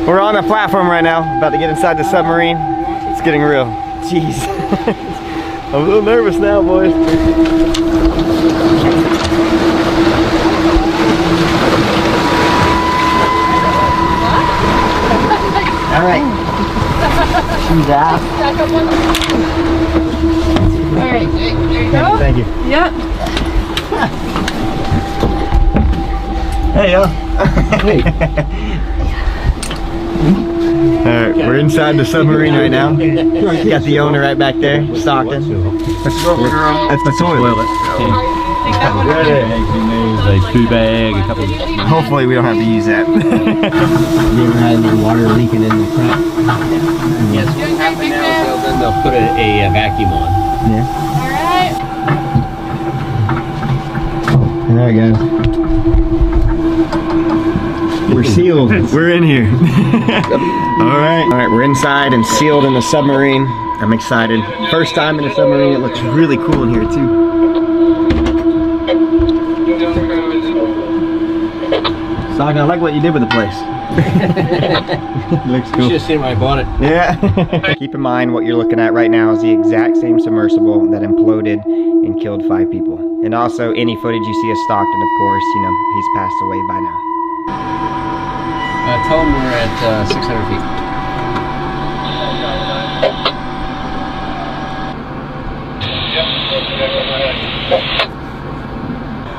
We're on the platform right now, about to get inside the submarine. It's getting real. Jeez. I'm a little nervous now, boys. All right. She's out. All right, there you go. Thank you. Yep. Hey, yo. Hey. Alright, we're inside the submarine right now. Got the owner right back there, Stockton. That's the toilet. A food bag, a couple. Hopefully we don't have to use that. You ever had any water leaking in the front? Yes, what happened now is then they'll put a vacuum on. Yeah. All right. There we go. We're sealed. We're in here. Alright, we're inside and sealed in the submarine. I'm excited. First time in a submarine. It looks really cool in here too. Stockton, I like what you did with the place. Looks cool. You should have seen when I bought it. Yeah. Keep in mind what you're looking at right now is the exact same submersible that imploded and killed 5 people. And also any footage you see of Stockton, of course, you know, he's passed away by now. Tell them we're at 600 feet.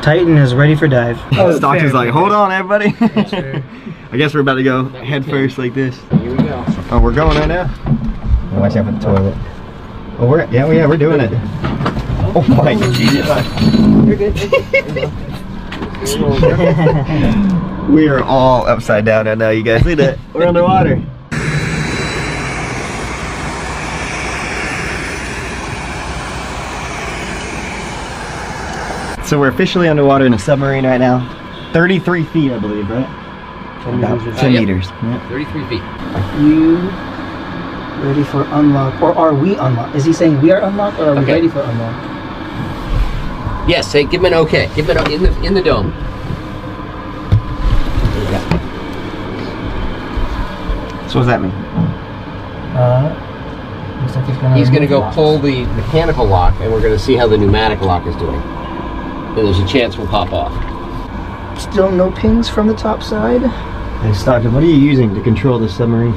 Titan is ready for dive. Stockton's like, hold on, everybody. I guess we're about to go head first like this. Here we go. Oh, we're going right now. Watch out for the toilet. Oh, we're doing it. Oh my Jesus. You're good. We are all upside down right now, you guys. See that? We're underwater. So we're officially underwater in a submarine right now. 33 feet, I believe, right? 10 meters. Yep. 33 feet. You ready for unlock, or are we unlocked? Is he saying we are unlocked, or are we ready for unlock? Yes, say, give him an okay. Give him an in the dome. So what does that mean? Looks like He's going to go pull the mechanical lock, and we're going to see how the pneumatic lock is doing. And there's a chance we'll pop off. Still no pings from the top side. Hey Stockton, what are you using to control the submarine?